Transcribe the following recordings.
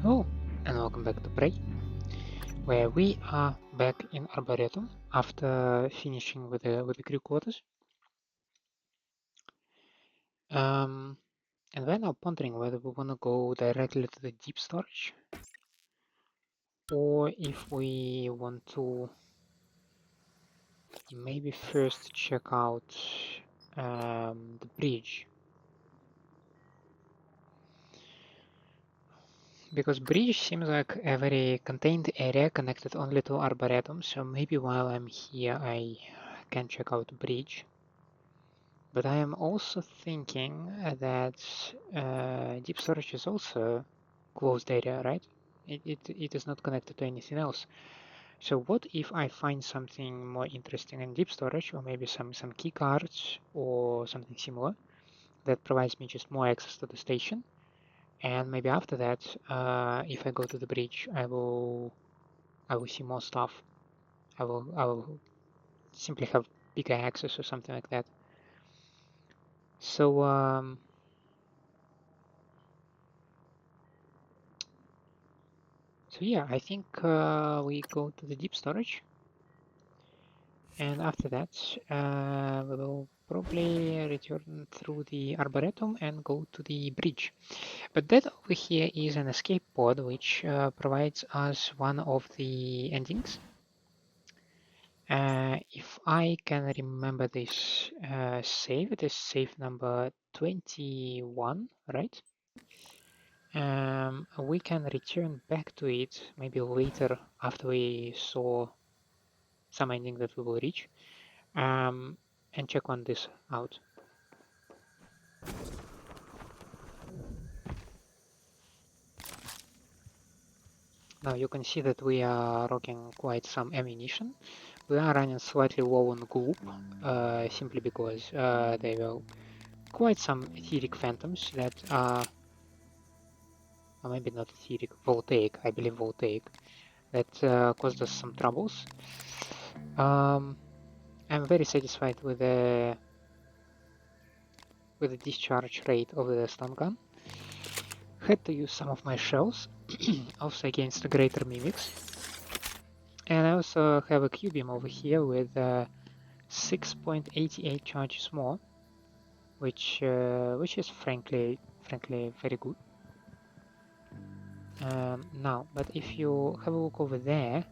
Oh, and welcome back to Prey, where we are back in Arboretum after finishing with the crew quarters. And we're now pondering whether we want to go directly to the deep storage, or if we want to maybe first check out the bridge. Because bridge seems like a very contained area connected only to Arboretum, so maybe while I'm here I can check out bridge. But I am also thinking that deep storage is also closed area, right? It is not connected to anything else. So what if I find something more interesting in deep storage, or maybe some key cards or something similar that provides me just more access to the station? And maybe after that, if I go to the bridge, I will see more stuff. I will simply have bigger access or something like that. So So yeah, I think we go to the deep storage, and after that we will probably return through the Arboretum and go to the bridge. But that over here is an escape pod which provides us one of the endings. If I can remember this save, it is save number 21, right? We can return back to it maybe later after we saw some ending that we will reach, and check on this out. Now you can see that we are rocking quite some ammunition. We are running slightly low on gloop, simply because there were quite some etheric phantoms that are, or maybe not etheric, voltaic, I believe voltaic, that caused us some troubles. I'm very satisfied with the discharge rate of the stun gun. Had to use some of my shells, also against the greater mimics. And I also have a Q-beam over here with 6.88 charges more, which is frankly very good. Now, but if you have a look over there,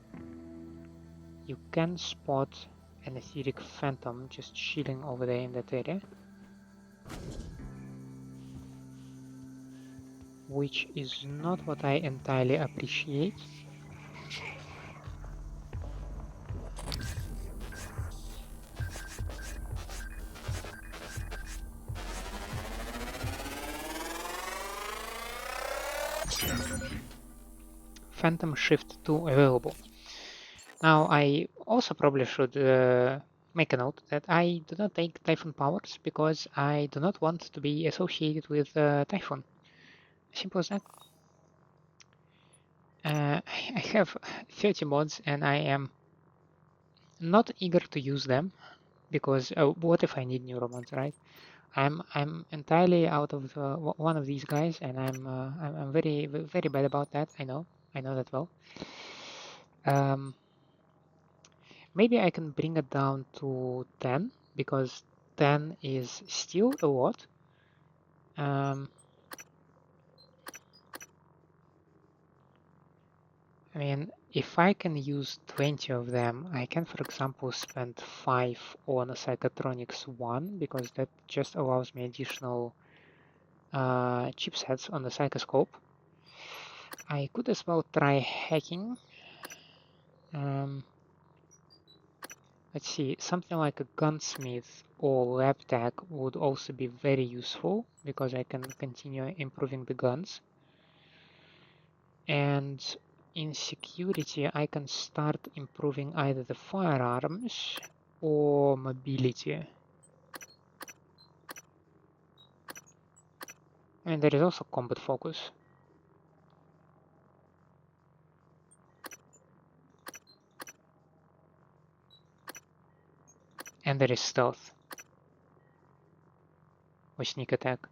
you can spot an etheric phantom just chilling over there in that area, which is not what I entirely appreciate. Phantom Shift 2 available. Now, I also probably should make a note that I do not take Typhon powers because I do not want to be associated with Typhon. Simple as that. I have 30 mods and I am not eager to use them because what if I need new robots, right? I'm entirely out of one of these guys, and I'm very bad about that. I know that well. Um, Maybe I can bring it down to 10 because 10 is still a lot. I mean, if I can use 20 of them, I can, for example, spend 5 on a Psychotronics 1 because that just allows me additional chipsets on the Psychoscope. I could as well try hacking. Let's see, something like a gunsmith or lab tech would also be very useful because I can continue improving the guns. And in security, I can start improving either the firearms or mobility. And there is also combat focus. And there is stealth or sneak attack.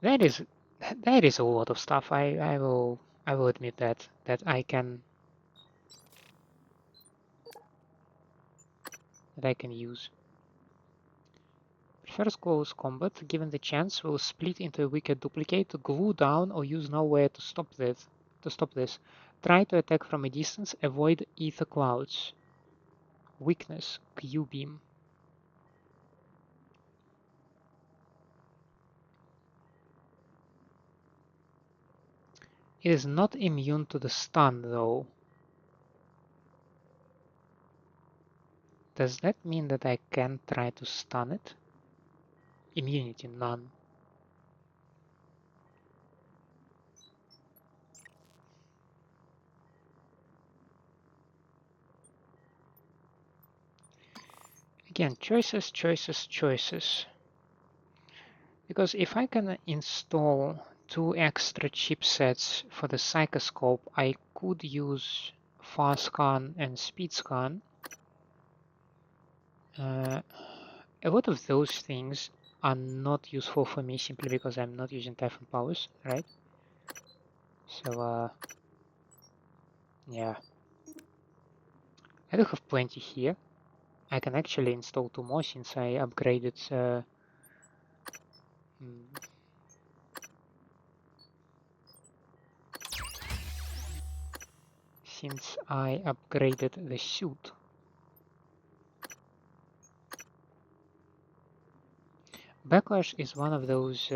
That is a lot of stuff. I will admit that I can use. Prefers close combat. Given the chance, will split into a wicked duplicate, glue down, or use nowhere to stop this. Try to attack from a distance. Avoid ether clouds. Weakness. Q beam. It is not immune to the stun though. Does that mean that I can try to stun it? Immunity, none. Again, choices. Because if I can install 2 extra chipsets for the Psychoscope, I could use fast scan and speed scan. A lot of those things are not useful for me simply because I'm not using Typhon powers, right? So, yeah. I do have plenty here. I can actually install 2 more since I upgraded the suit. Backlash is one of those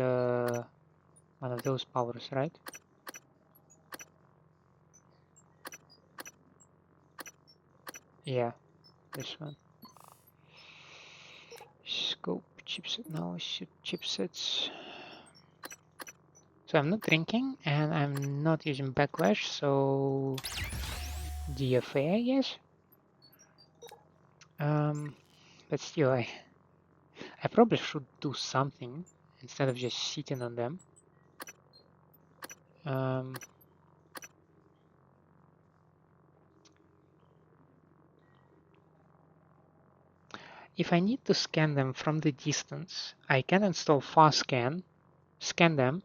powers, right? Yeah, this one. Scope chipset now. Chipsets. So I'm not drinking and I'm not using backlash, so DFA, I guess. But still, I probably should do something instead of just sitting on them. If I need to scan them from the distance, I can install fast scan them,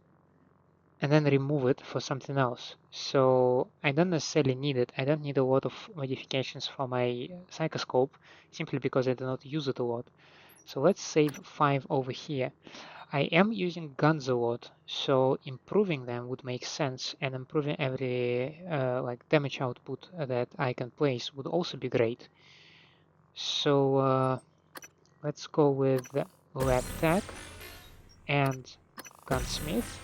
and then remove it for something else. So I don't necessarily need it. I don't need a lot of modifications for my Psychoscope, simply because I do not use it a lot. So let's save 5 over here. I am using guns a lot, so improving them would make sense, and improving every like damage output that I can place would also be great. So let's go with lab tech and gunsmith.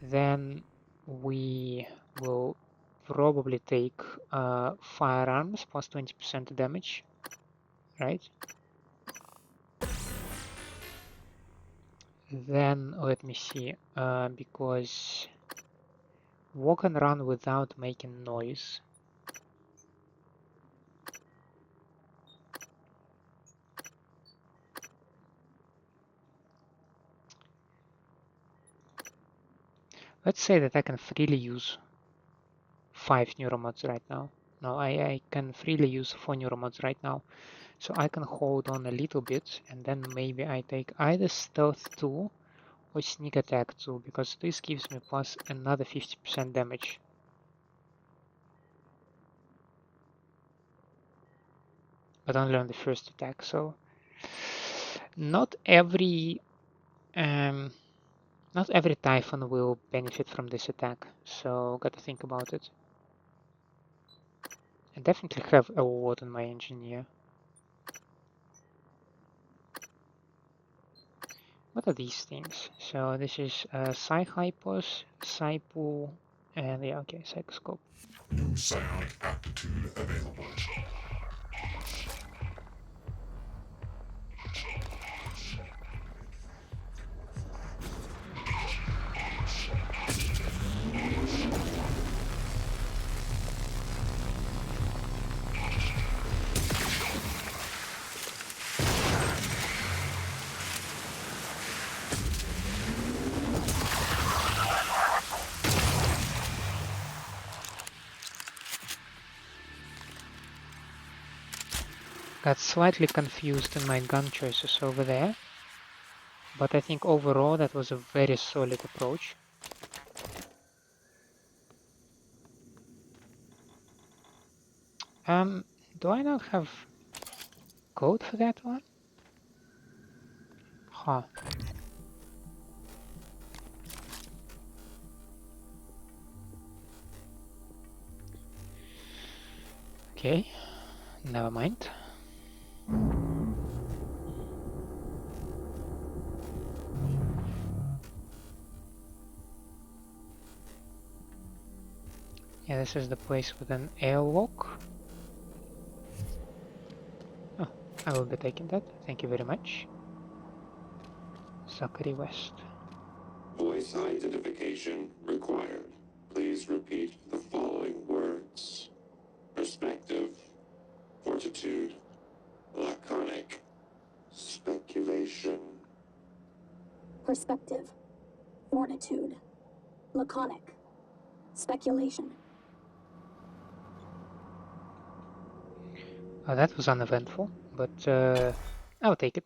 Then we will probably take firearms plus 20% damage, right? Then let me see, because walk and run without making noise. Let's say that I can freely use 5 neuromods right now. No, I can freely use 4 neuromods right now. So I can hold on a little bit, and then maybe I take either stealth 2 or sneak attack 2, because this gives me plus another 50% damage. But only on the first attack, so not every typhon will benefit from this attack, so gotta think about it. I definitely have a lot on my engineer. What are these things? So this is Psyhypos, Psypool, and yeah, okay, Psychoscope. New psionic aptitude available. Got slightly confused in my gun choices over there. but I think overall that was a very solid approach. Do I not have code for that one? Huh. Okay, never mind. Yeah, this is the place with an airlock. Oh, I will be taking that. Thank you very much. Zachary West. Voice identification required. Please repeat the following words. Perspective, fortitude, laconic, speculation. Perspective, fortitude, laconic, speculation. Oh, that was uneventful, but I'll take it.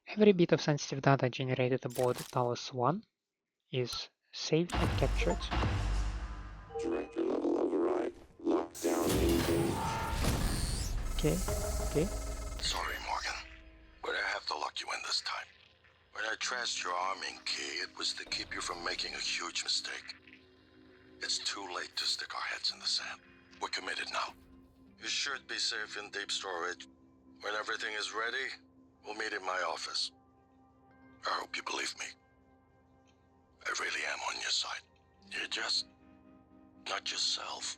Every bit of sensitive data generated aboard Talos 1 is saved and captured. Director level override. Lockdown engaged. Okay. Sorry, Morgan, but I have to lock you in this time. When I trashed your arming key, it was to keep you from making a huge mistake. It's too late to stick our heads in the sand. We're committed now. You should be safe in deep storage. When everything is ready, we'll meet in my office. I hope you believe me. I really am on your side. You're just not yourself.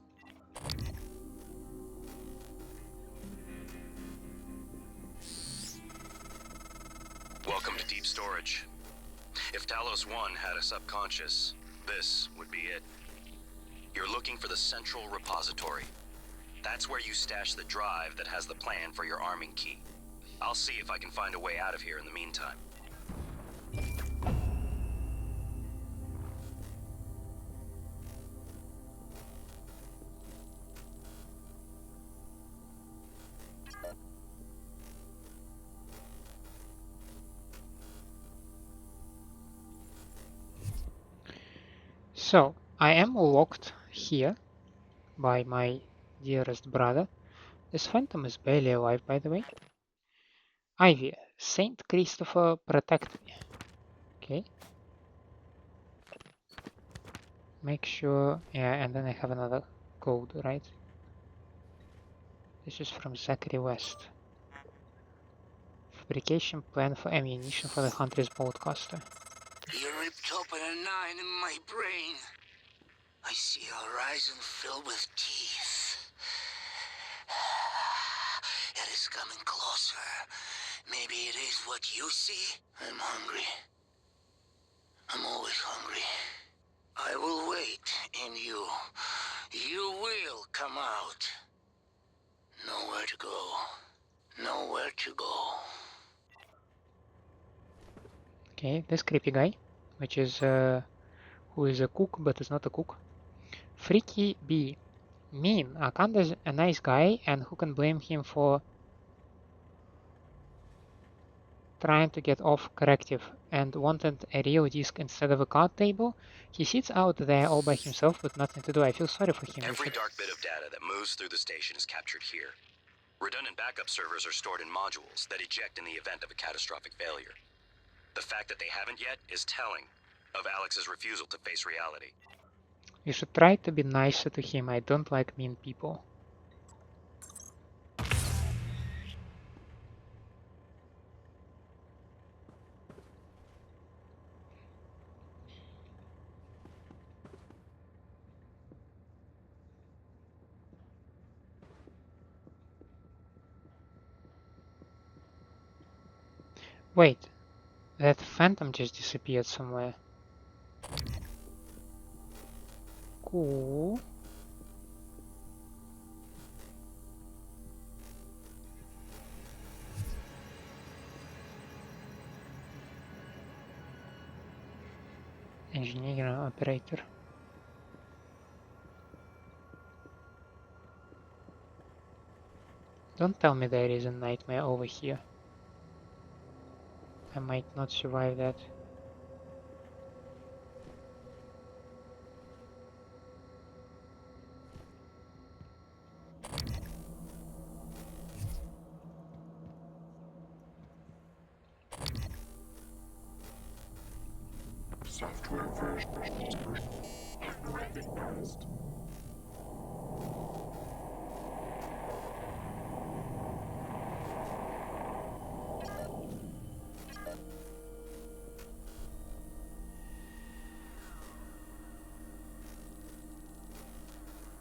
Welcome to deep storage. If Talos 1 had a subconscious, this would be it. You're looking for the central repository. That's where you stash the drive that has the plan for your arming key. I'll see if I can find a way out of here in the meantime. So, I am locked here by my dearest brother. This phantom is barely alive, by the way. Ivy, Saint Christopher protect me. Okay. Make sure, yeah, and then I have another code, right? This is from Zachary West. Fabrication plan for ammunition for the Hunter's Boltcaster. You ripped open a 9 in my brain. I see a horizon filled with teeth. It is coming closer. Maybe it is what you see. I'm hungry. I'm always hungry. I will wait, and you will come out. Nowhere to go. Nowhere to go. Okay, this creepy guy, which is who is a cook but is not a cook. Freaky B. Mean. Akanda's a nice guy, and who can blame him for trying to get off corrective and wanted a real disk instead of a card table? He sits out there all by himself with nothing to do. I feel sorry for him. Every dark bit of data that moves through the station is captured here. Redundant backup servers are stored in modules that eject in the event of a catastrophic failure. The fact that they haven't yet is telling of Alex's refusal to face reality. You should try to be nicer to him. I don't like mean people. Wait, that phantom just disappeared somewhere. Cool. Engineer operator. Don't tell me there is a nightmare over here. I might not survive that. Software version unrecognized.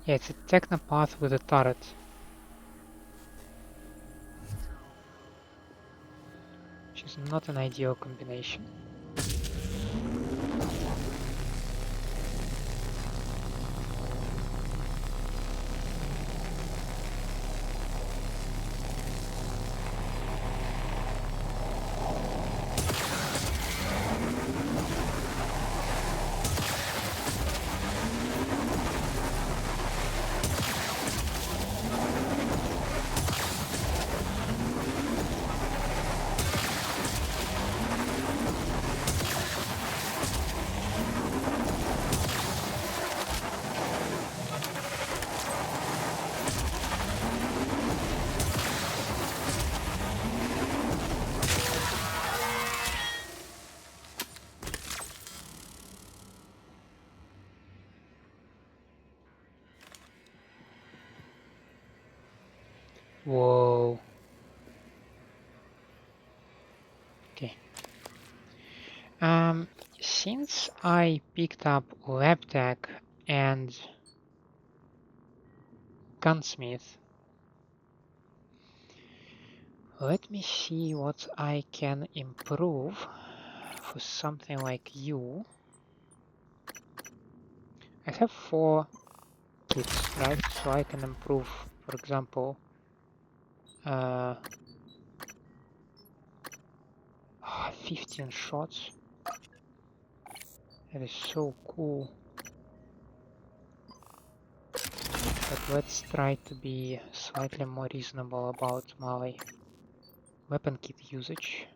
Yeah, it's a technopath with a turret. Which is not an ideal combination. Whoa. Okay. Since I picked up lab tech and gunsmith, let me see what I can improve for something like you. I have 4 kits, right? So I can improve, for example, 15 shots. That is so cool. But let's try to be slightly more reasonable about my weapon kit usage.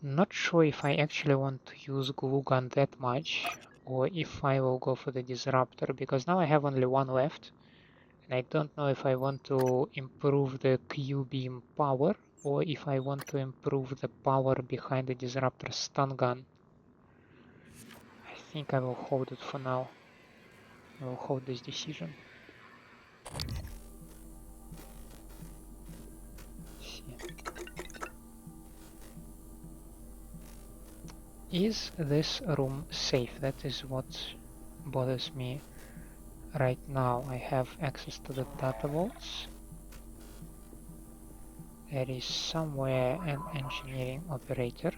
Not sure if I actually want to use glue gun that much, or if I will go for the disruptor, because now I have only 1 left, and I don't know if I want to improve the Q-beam power, or if I want to improve the power behind the disruptor stun gun. I think I will hold it for now. I will hold this decision. Is this room safe? That is what bothers me right now. I have access to the data vaults. There is somewhere an engineering operator.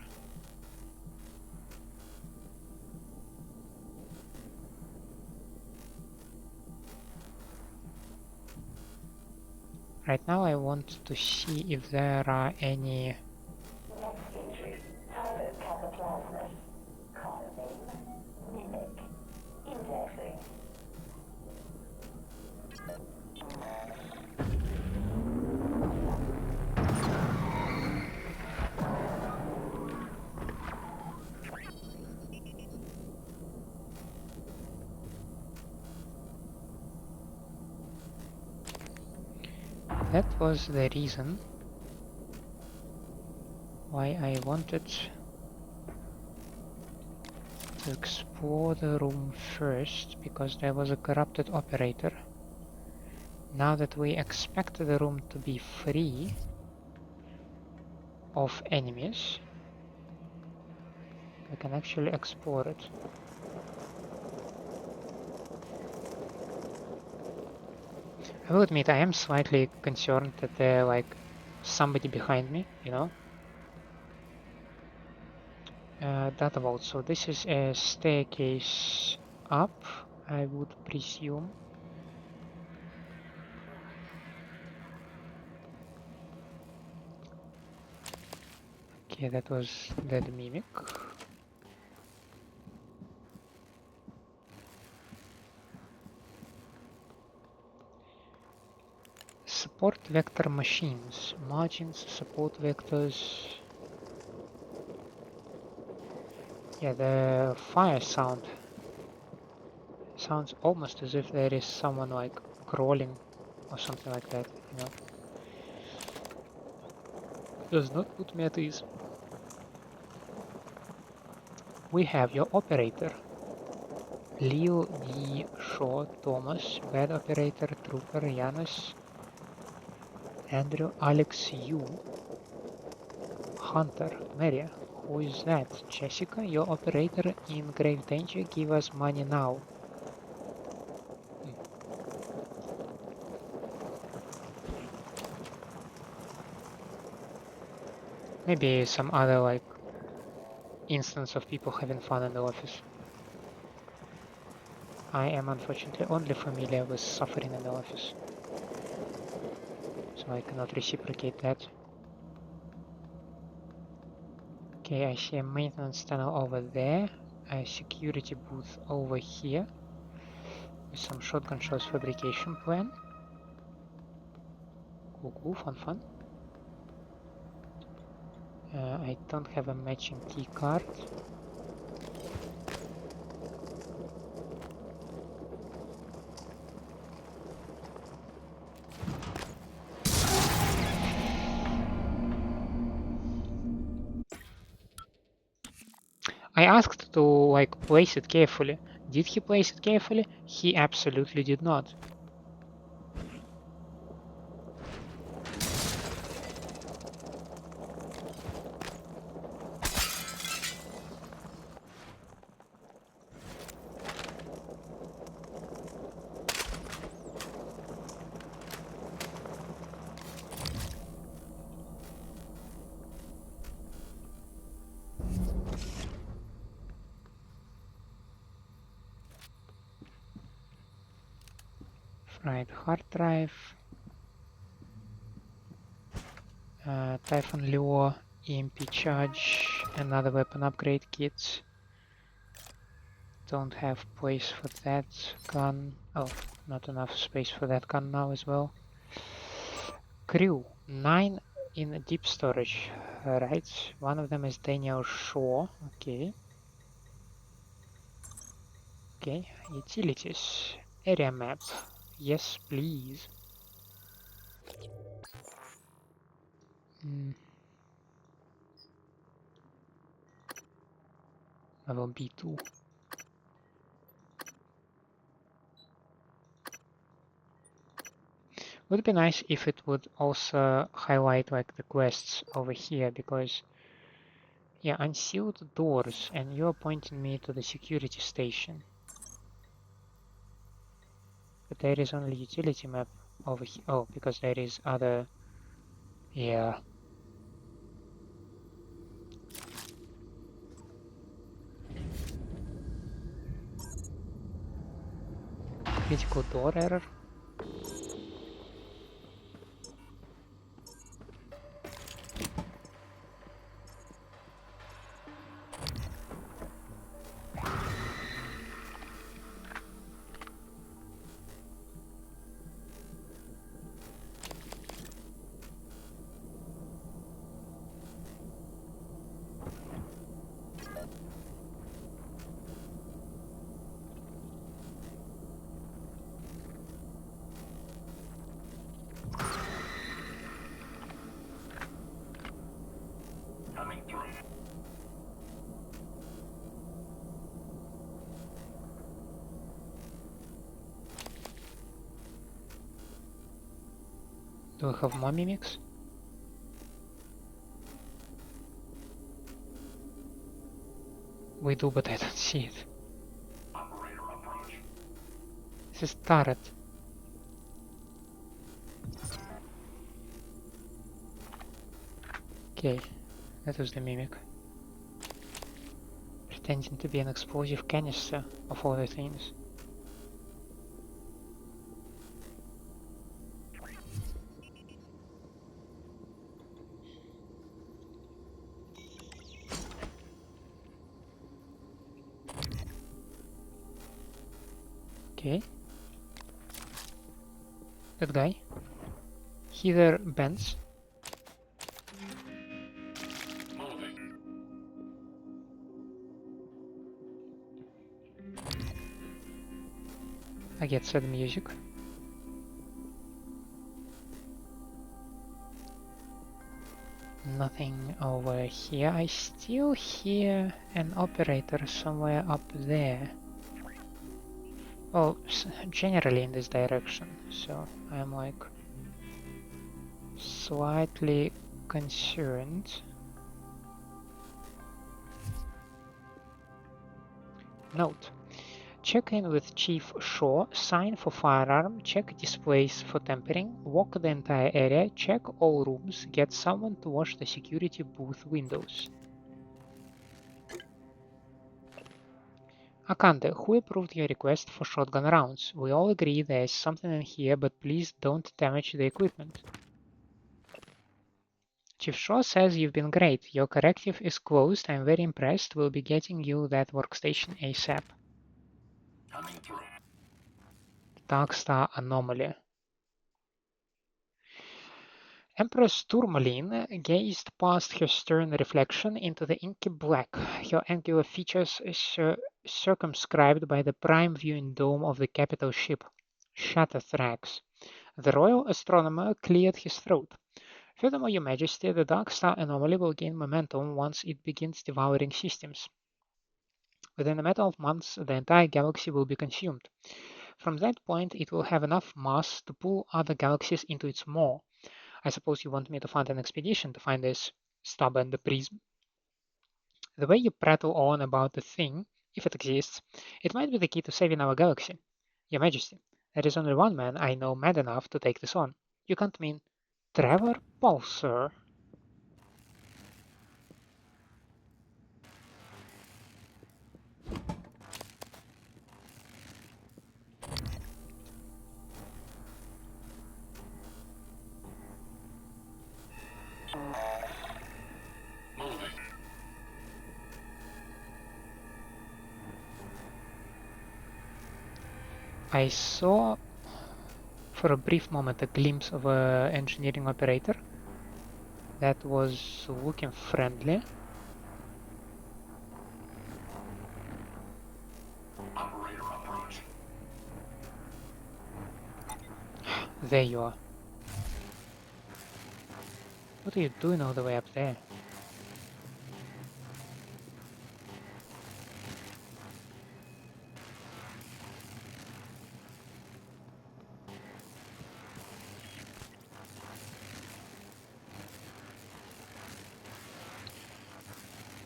Right now I want to see if there are any that was the reason why I wanted to explore the room first, because there was a corrupted operator. Now that we expect the room to be free of enemies, we can actually explore it. I will admit I am slightly concerned that there's like somebody behind me, you know? Data vault. So this is a staircase up, I would presume. Okay, that was dead mimic. support vector machines. Margins, support vectors. Yeah, the fire sound sounds almost as if there is someone like crawling or something like that, you know. Does not put me at ease. We have your operator. Leo D. Shaw Thomas, bed operator, trooper Yanis, Andrew Alex U. Hunter, Maria. Who is that? Jessica, your operator in grave danger, give us money now. Maybe some other like instance of people having fun in the office. I am unfortunately only familiar with suffering in the office, so I cannot reciprocate that. Okay, I see a maintenance tunnel over there, a security booth over here, with some shotgun shells fabrication plan. Cool, fun. I don't have a matching key card. I asked to like place it carefully. Did he place it carefully? He absolutely did not. Right, hard drive, Typhon lure, EMP charge, another weapon upgrade kit. Don't have place for that gun. Oh, not enough space for that gun now as well. Crew, 9 in deep storage, right? One of them is Danielle Sho, okay. Okay, utilities, area map, yes please. Level B2. Would be nice if it would also highlight like the quests over here, because yeah, unsealed doors, and you're pointing me to the security station. But there is only utility map over here. Oh, because there is other, yeah. Critical door error. Coming through. Do we have more mimics? We do, but I don't see it. Operator approach. This is turret. Okay, that was the mimic. Pretending to be an explosive canister of all the things. Okay. That guy. tether bends. Moving. I get sad music. Nothing over here. I still hear an operator somewhere up there. Well, generally in this direction, so I'm like slightly concerned. Note: check in with Chief Shaw, sign for firearm, check displays for tampering, walk the entire area, check all rooms, get someone to wash the security booth windows. Akande, who approved your request for shotgun rounds? We all agree there's something in here, but please don't damage the equipment. Chief Shaw says you've been great. Your corrective is closed. I'm very impressed. We'll be getting you that workstation ASAP. Coming through. Darkstar Anomaly. Empress Tourmaline gazed past her stern reflection into the inky black, her angular features circumscribed by the prime viewing dome of the capital ship, Shatterthrax. The royal astronomer cleared his throat. Furthermore, Your Majesty, the Darkstar Anomaly will gain momentum once it begins devouring systems. Within a matter of months, the entire galaxy will be consumed. From that point, it will have enough mass to pull other galaxies into its maw. I suppose you want me to fund an expedition to find this Starbender prism. The way you prattle on about the thing, if it exists, it might be the key to saving our galaxy. Your Majesty, there is only one man I know mad enough to take this on. You can't mean Trevor Pulsar? Moving. I saw for a brief moment a glimpse of an engineering operator that was looking friendly. Operator approaching. There you are. What are you doing all the way up there?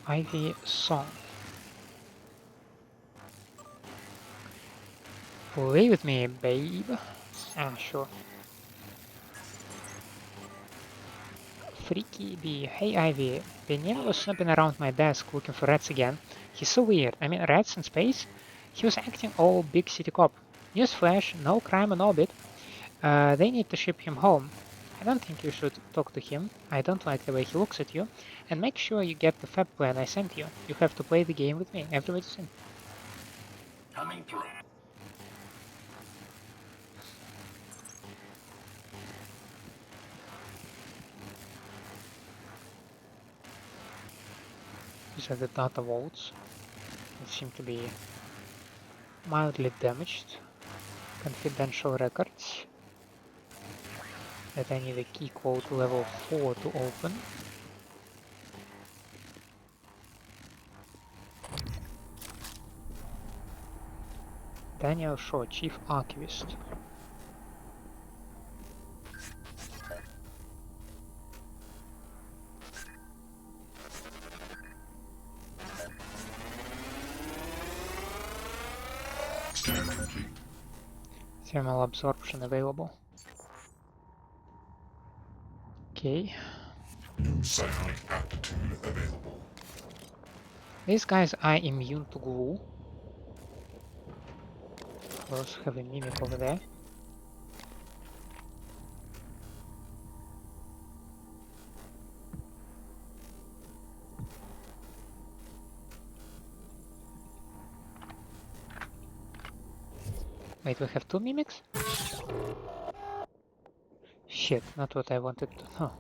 Ivy Song. Play with me, babe. Ah, sure. Freaky bee. Hey, Ivy. Danielle was snooping around my desk looking for rats again. He's so weird. I mean, rats in space? He was acting all big city cop. Newsflash, no crime in orbit. They need to ship him home. I don't think you should talk to him. I don't like the way he looks at you. And make sure you get the fab plan I sent you. You have to play the game with me. Everybody's in. Coming through. These are the data vaults. They seem to be mildly damaged. Confidential records that I need a key code level 4 to open. Danielle Sho, Chief Archivist. Scan complete. Thermal absorption available. Okay. New psionic aptitude available. These guys are immune to glue. We also have a mimic over there. Wait, we have two mimics? Shit, not what I wanted to know.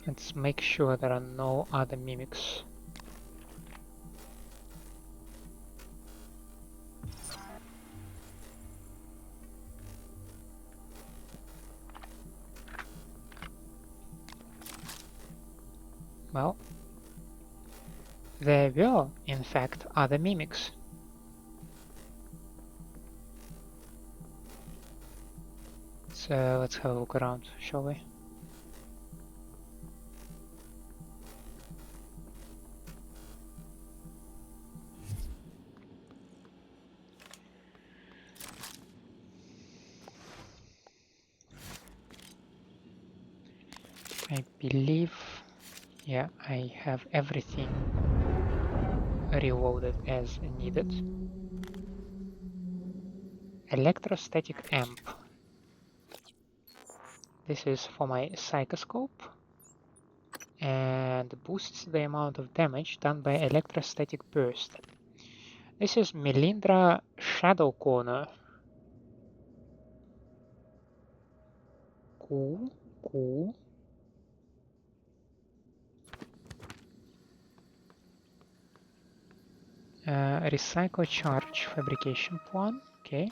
Let's make sure there are no other mimics. Well, there were, in fact, other mimics. So let's have a look around, shall we? I believe, yeah, I have everything reloaded as needed. Electrostatic amp. This is for my psychoscope and boosts the amount of damage done by electrostatic burst. This is Melindra Shadow Corner. Cool, cool. Recycle charge fabrication plan, okay.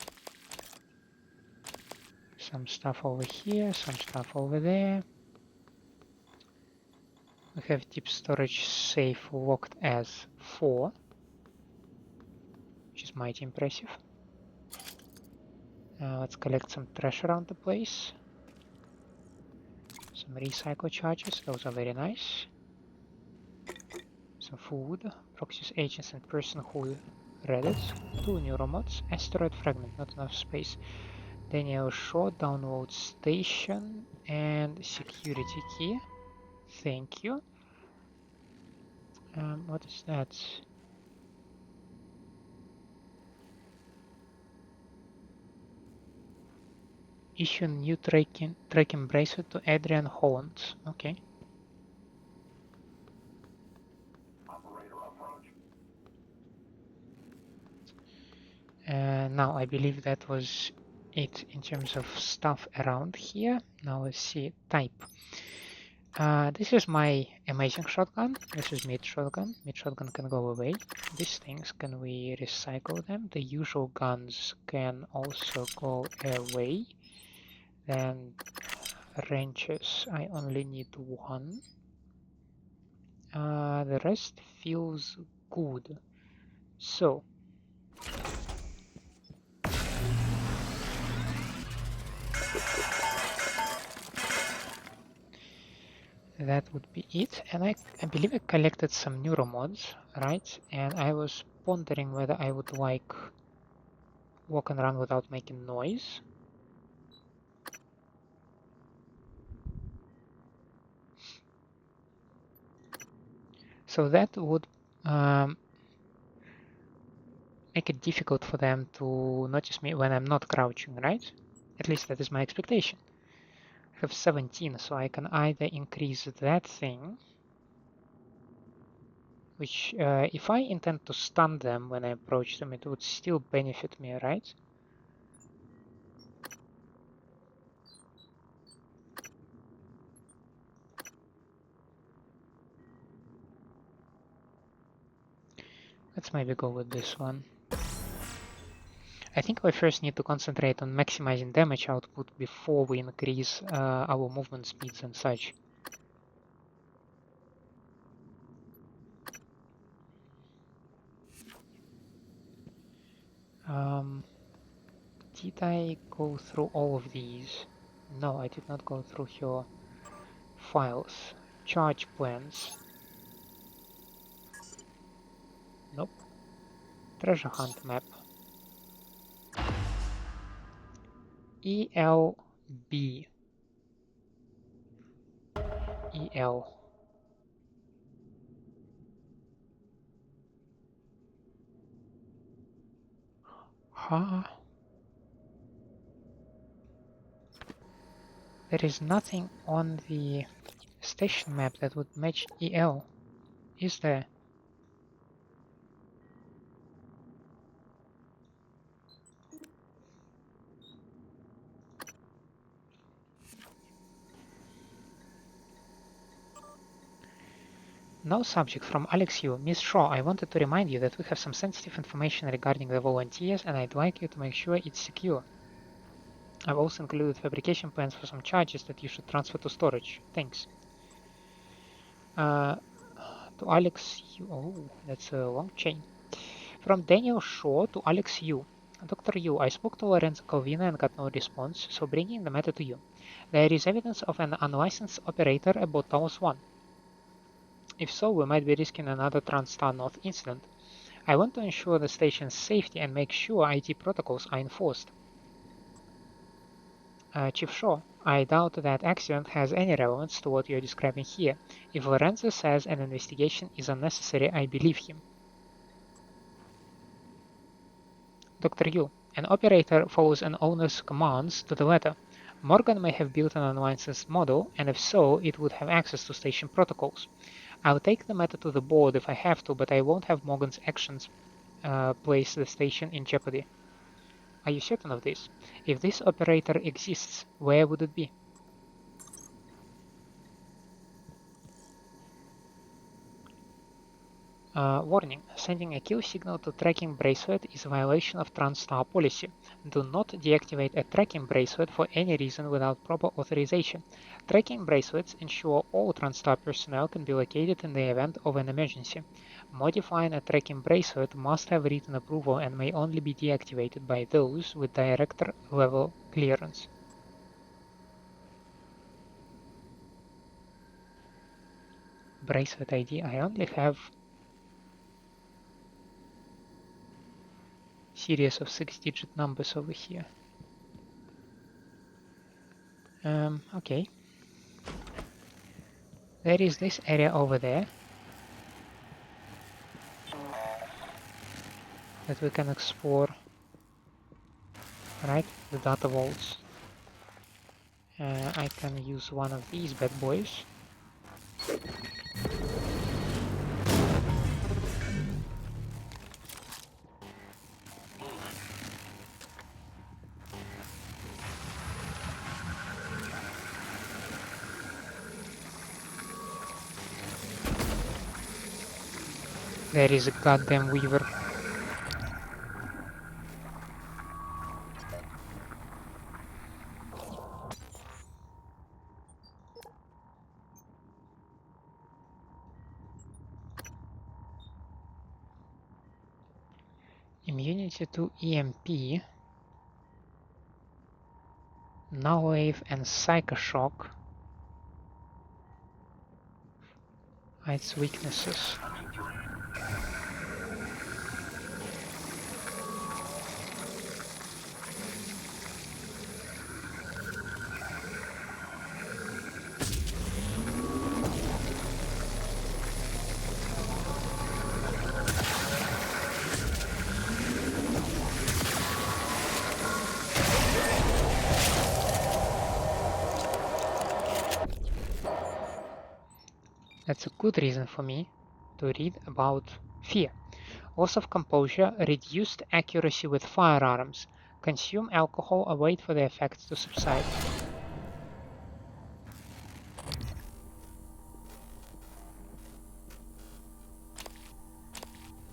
Some stuff over here, some stuff over there. We have deep storage safe locked as 4, which is mighty impressive. Let's collect some trash around the place. Some recycle charges, those are very nice. Some food, proxies, agents and personhood Reddit. 2 neuromods, asteroid fragment, not enough space. Danielle Sho, download station and security key. Thank you. What is that? Issue new tracking bracelet to Adrian Holland. Okay. Operator approach. Now I believe that was it in terms of stuff around here. Now let's see type. This is my amazing shotgun. This is mid shotgun. Mid shotgun can go away. These things, can we recycle them? The usual guns can also go away. Then wrenches, I only need 1. The rest feels good. So that would be it. And I believe I collected some neuromods, right? And I was pondering whether I would like walking around without making noise. So that would make it difficult for them to notice me when I'm not crouching, right? At least that is my expectation. I have 17, so I can either increase that thing, which if I intend to stun them when I approach them, it would still benefit me, right? Let's maybe go with this one. I think we first need to concentrate on maximizing damage output before we increase our movement speeds and such. Did I go through all of these? No, I did not go through her files. Charge plans. Nope. Treasure hunt map. ELB. EL. Huh? There is nothing on the station map that would match EL, is there? No subject from Alex Yu. Miss Shaw, I wanted to remind you that we have some sensitive information regarding the volunteers and I'd like you to make sure it's secure. I've also included fabrication plans for some charges that you should transfer to storage. Thanks. To Alex Yu. Oh, that's a long chain. From Danielle Sho to Alex Yu. Dr. Yu, I spoke to Lorenzo Calvino and got no response, so bringing the matter to you. There is evidence of an unlicensed operator aboard Talos 1. If so, we might be risking another Transstar North incident. I want to ensure the station's safety and make sure IT protocols are enforced. Chief Shaw, I doubt that accident has any relevance to what you're describing here. If Lorenzo says an investigation is unnecessary, I believe him. Dr. Yu, an operator follows an owner's commands to the letter. Morgan may have built an unlicensed model, and if so, it would have access to station protocols. I'll take the matter to the board if I have to, but I won't have Morgan's actions place the station in jeopardy. Are you certain of this? If this operator exists, where would it be? Warning, sending a kill signal to tracking bracelet is a violation of Transstar policy. Do not deactivate a tracking bracelet for any reason without proper authorization. Tracking bracelets ensure all Transstar personnel can be located in the event of an emergency. Modifying a tracking bracelet must have written approval and may only be deactivated by those with director level clearance. Bracelet ID, I only have series of 6-digit numbers over here. Okay. There is this area over there that we can explore, right? The data vaults. I can use one of these bad boys. There is a goddamn weaver. Immunity to EMP, null wave and psychoshock are its weaknesses. That's a good reason for me to read about fear. Loss of composure, reduced accuracy with firearms. Consume alcohol or wait for the effects to subside.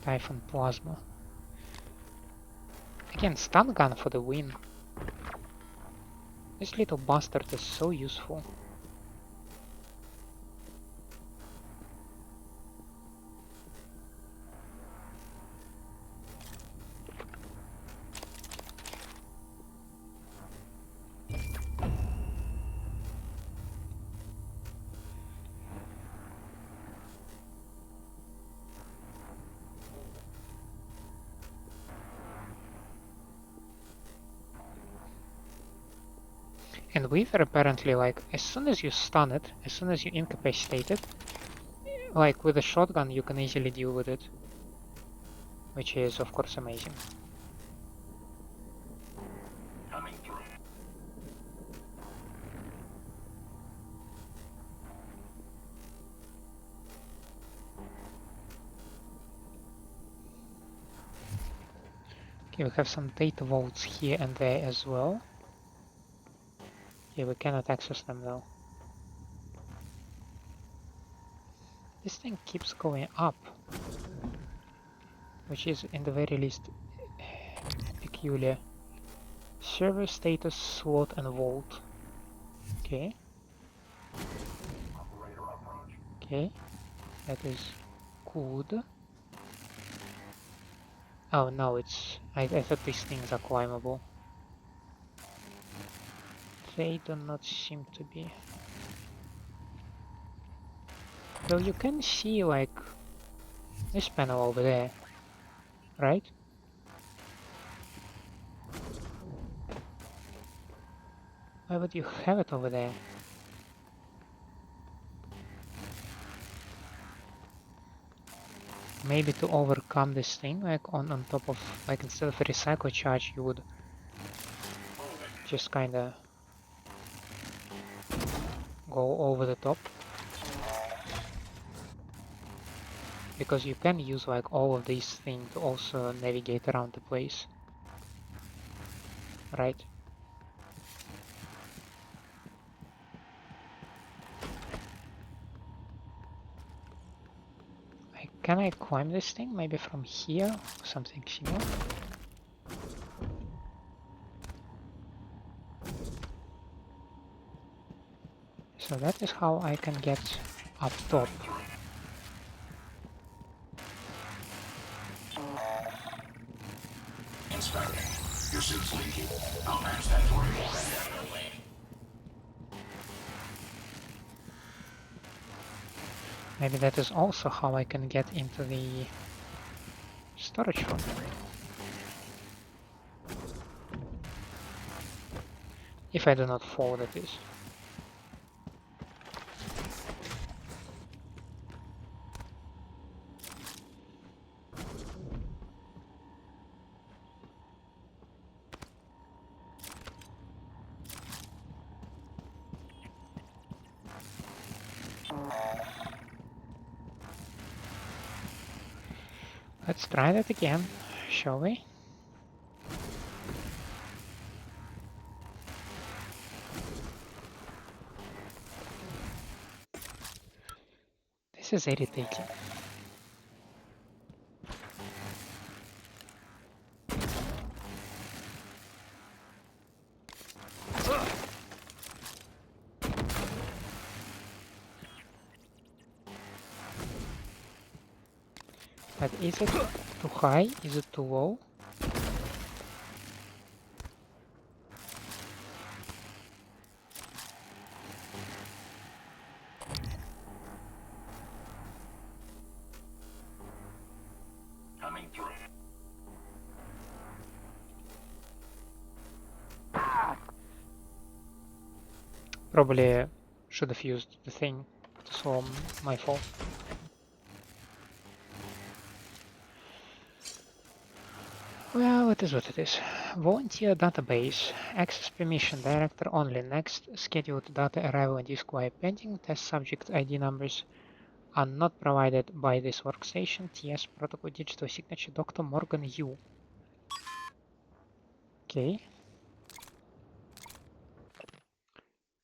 Typhon plasma. Again, stun gun for the win. This little bastard is so useful. And Weaver apparently, like, as soon as you stun it, as soon as you incapacitate it, like with a shotgun you can easily deal with it. Which is of course amazing. Coming through. Okay, we have some data vaults here and there as well. Yeah, we cannot access them though. This thing keeps going up, which is in the very least peculiar. Server status, slot and vault. Okay. Operator approach. Okay, that is good. Oh no, it's... I thought these things are climbable. They do not seem to be. Well, you can see like this panel over there, right? Why would you have it over there? Maybe to overcome this thing, like on top of, like instead of a recycle charge, you would just kinda go over the top. Because you can use like all of these things to also navigate around the place. Right? Can I climb this thing? Maybe from here? Or something similar? So that is how I can get up top. Inspecting. Your suit's leaking. I'll match that for you. Definitely. Maybe that is also how I can get into the storage room. If I do not fall, that is. Let's try that again, shall we? This is irritating. But is it too high? Is it too low? Coming through. Probably should have used the thing to slow my fall. Well, it is what it is. Volunteer database. Access permission. Director only. Next. Scheduled data arrival and display pending. Test subject ID numbers are not provided by this workstation. TS protocol digital signature. Dr. Morgan Yu. Okay.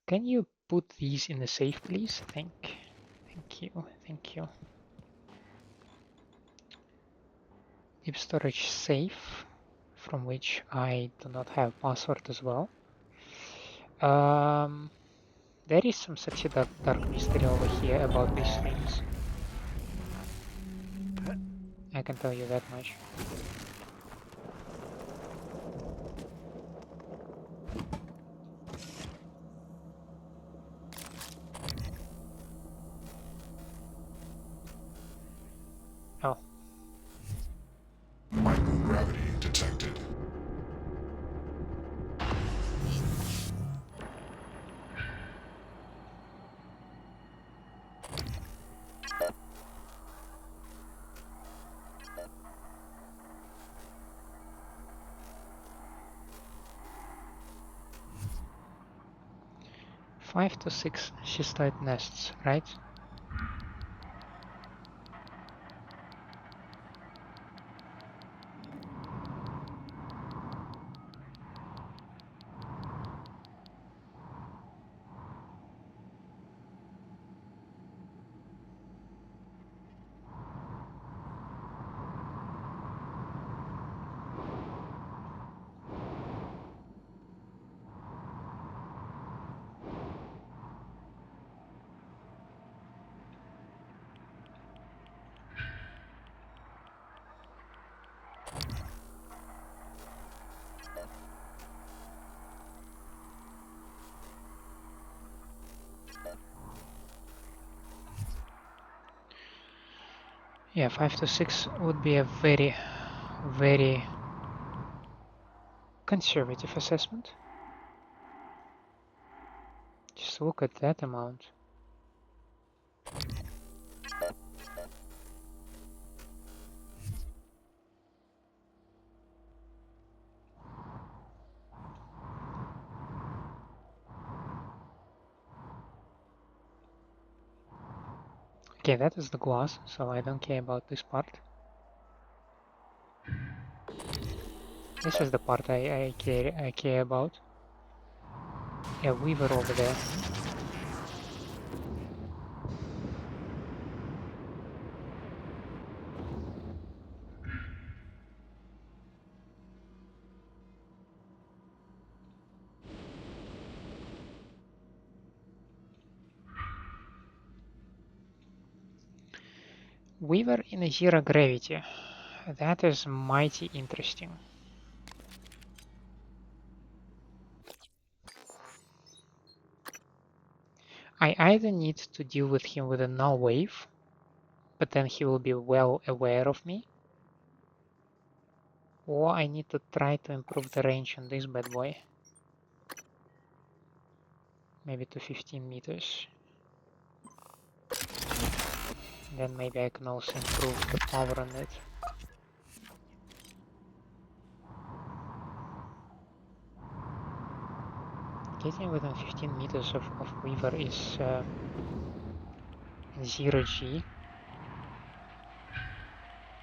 Can you put these in the safe, please? Thank you. Thank you. Deep storage safe, from which I do not have password as well. There is some sexy dark mystery over here about these things. I can tell you that much. Oh. Microgravity detected. 5 to 6 cystoid nests, right? Yeah, 5 to 6 would be a very, very conservative assessment. Just look at that amount. Okay, that is the glass, so I don't care about this part. This is the part I care about. A weaver over there. Weaver in a zero gravity. That is mighty interesting. I either need to deal with him with a null wave, but then he will be well aware of me, or I need to try to improve the range on this bad boy. Maybe to 15 meters. Then maybe I can also improve the power on it. Getting within 15 meters of Weaver is 0G.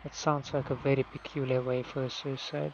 That sounds like a very peculiar way for a suicide.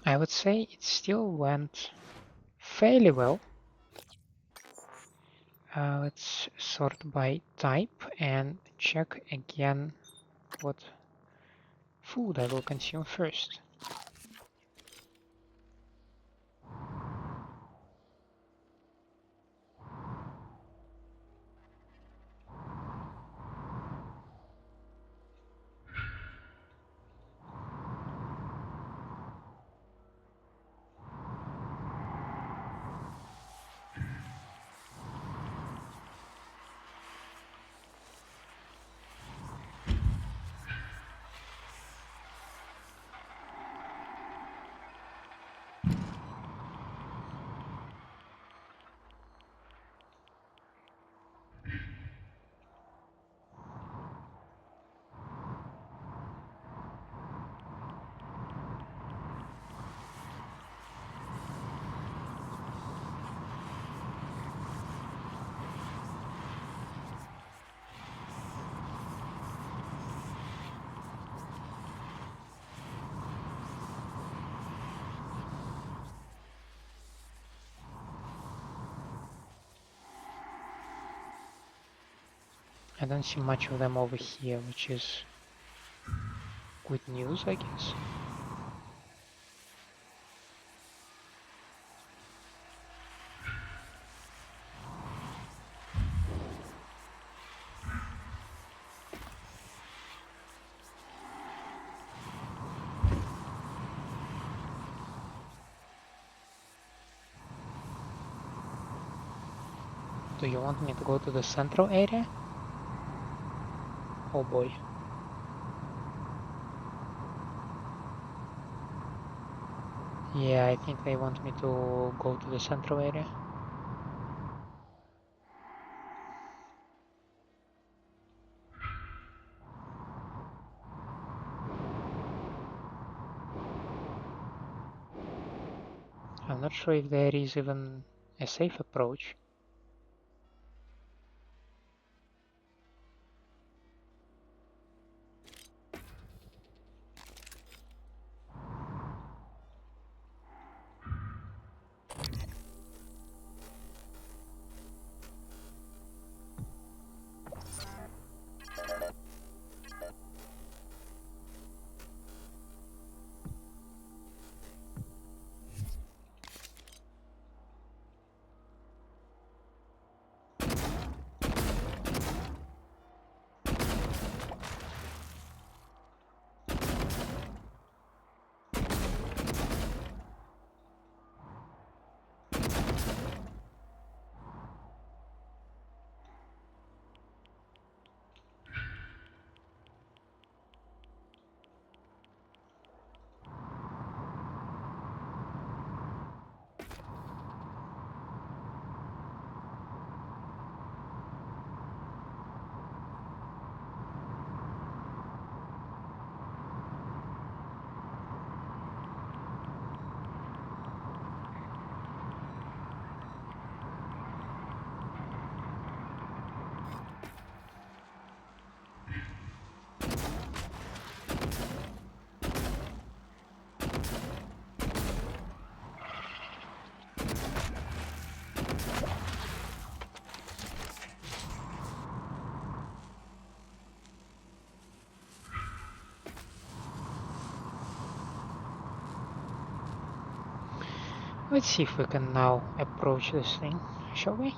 I would say it still went fairly well. Let's sort by type and check again what food I will consume first. I don't see much of them over here, which is good news, I guess. Do you want me to go to the central area? Oh boy. Yeah, I think they want me to go to the central area. I'm not sure if there is even a safe approach. Let's see if we can now approach this thing, shall we?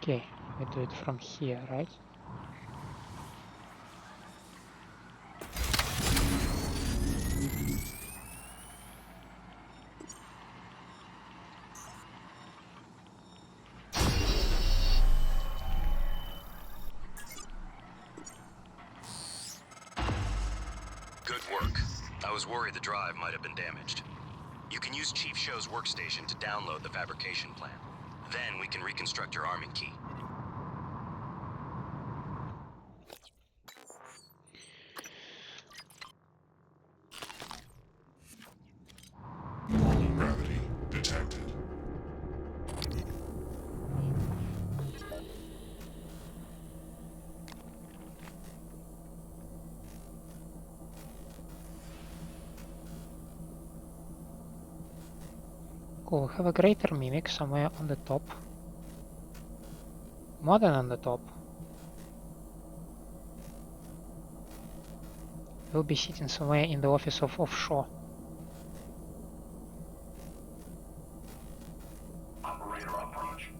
Okay, we do it from here, right? Good work. I was worried the drive might have been damaged. You can use Chief Sho's workstation to download the fabrication plan. Then we can reconstruct your arming key. Normal gravity detected. Cool, have a greater mimic somewhere on the top. More than on the top. We'll be sitting somewhere in the office of offshore. Operator approach.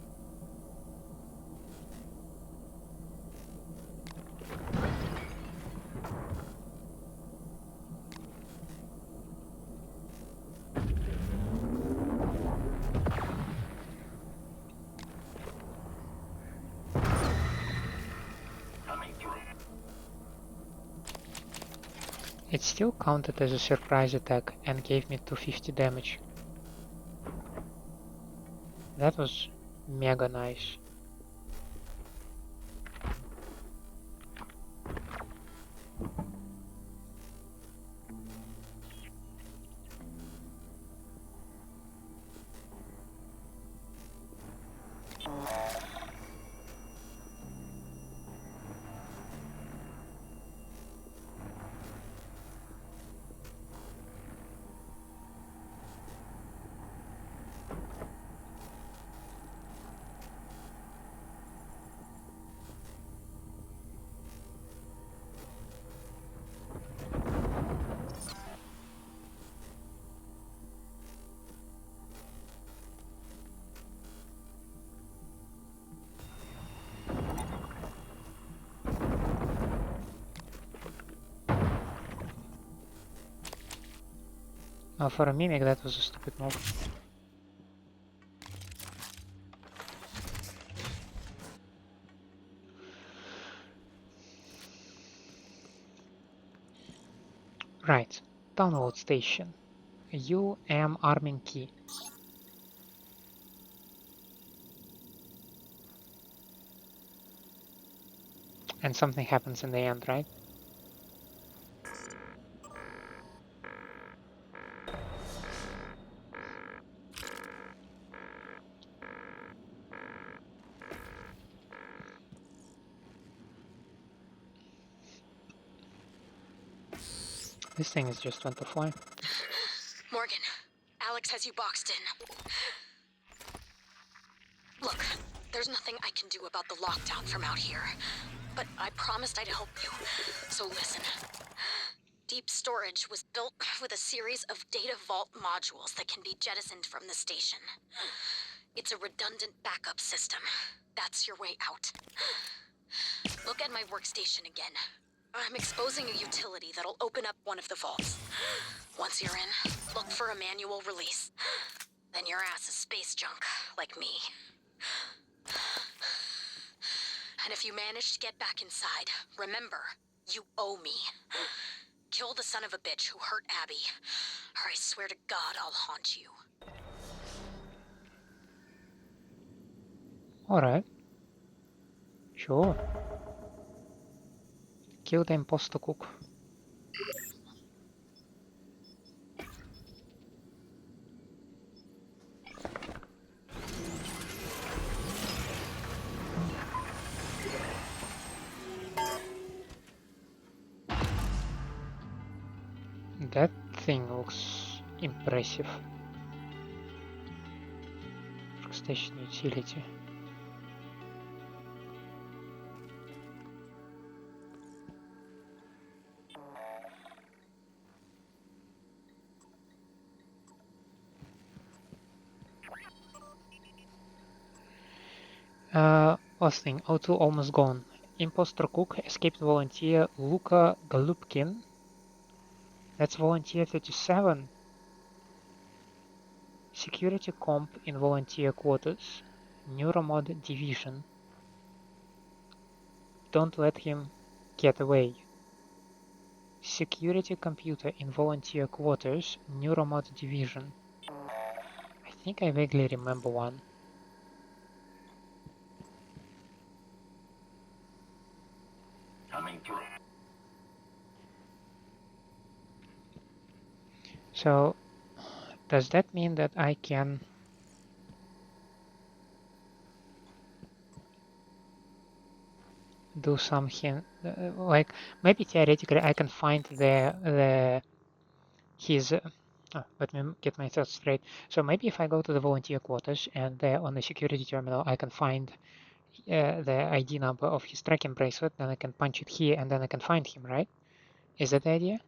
Coming through. It still counted as a surprise attack and gave me 250 damage. That was mega nice. For a mimic, that was a stupid move. Right, download station. UM arming key. And something happens in the end, right? This thing is just went to fly. Morgan, Alex has you boxed in. Look, there's nothing I can do about the lockdown from out here. But I promised I'd help you. So listen. Deep storage was built with a series of data vault modules that can be jettisoned from the station. It's a redundant backup system. That's your way out. Look at my workstation again. I'm exposing a utility that'll open up one of the vaults. Once you're in, look for a manual release. Then your ass is space junk, like me. And if you manage to get back inside, remember, you owe me. Kill the son of a bitch who hurt Abby, or I swear to God I'll haunt you. Alright. Sure. Kill the imposter cook. That thing looks impressive. Workstation utility. Last thing, O2 almost gone. Imposter cook, escaped volunteer Luka Golubkin. That's volunteer 37. Security comp in volunteer quarters. Neuromod division. Don't let him get away. Security computer in volunteer quarters. Neuromod division. I think I vaguely remember one. Coming through. So, does that mean that I can do something like maybe theoretically I can find his let me get my thoughts straight. So maybe if I go to the volunteer quarters and there on the security terminal I can find the ID number of his tracking bracelet, then I can punch it here and then I can find him, right? Is that the idea?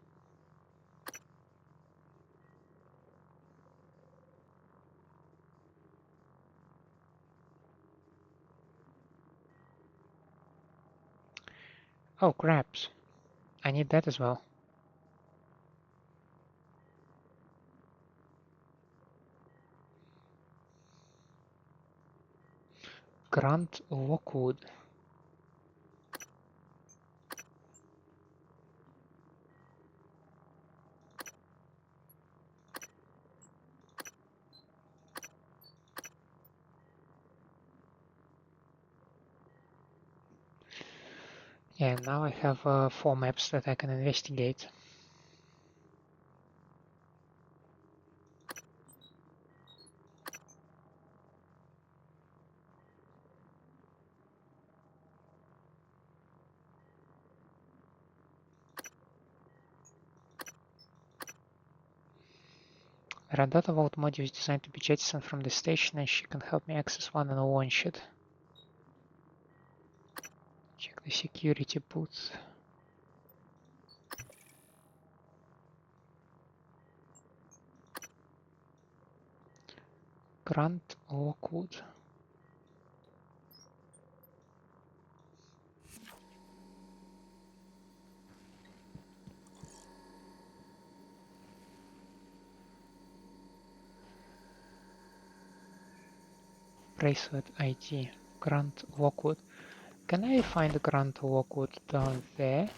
Oh, craps. I need that as well. Grant Lockwood. Yeah, now I have 4 maps that I can investigate. Radata Vault module is designed to be jettisoned from the station and she can help me access one and launch it. Check the security booth. Grant Lockwood. bracelet ID. Grant Lockwood. Can I find Grant Lockwood down there?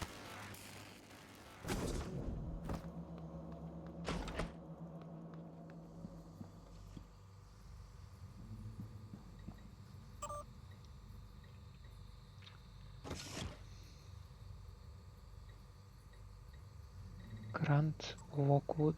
Grant Lockwood.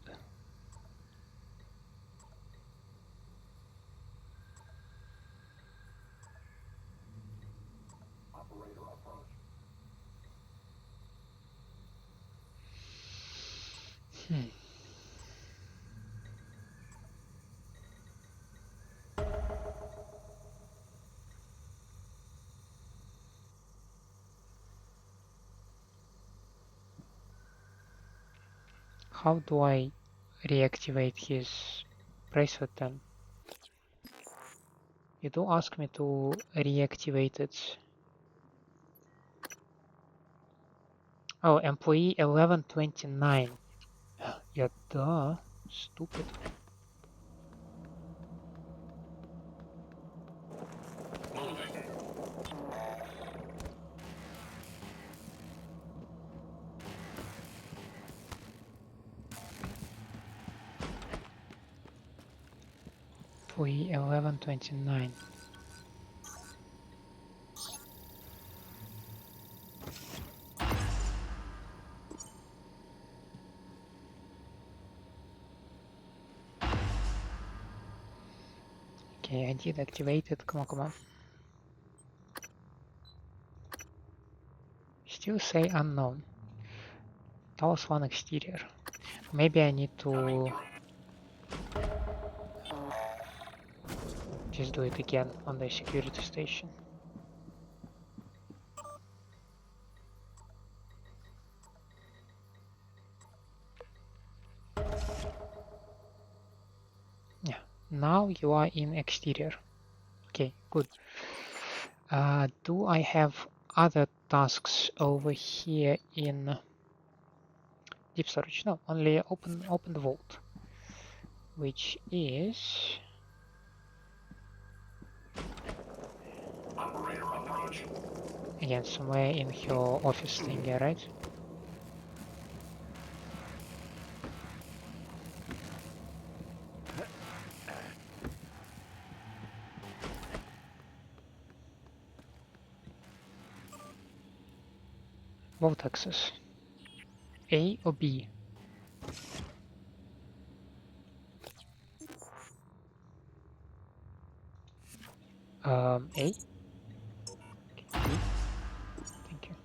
How do I reactivate his bracelet then? You do ask me to reactivate it. Oh, employee 1129. Yeah, duh. Stupid. Employee 1129. Okay, I did activate it. Come on, come on. Still say unknown. Talos 1 exterior. Maybe I need to just do it again on the security station. Yeah, now you are in exterior. Okay, good. Do I have other tasks over here in deep storage? No, only open the vault, which is Operator approach. again somewhere in your office thing, yeah, right? Vault access. A or B? A? Okay, B. Thank you.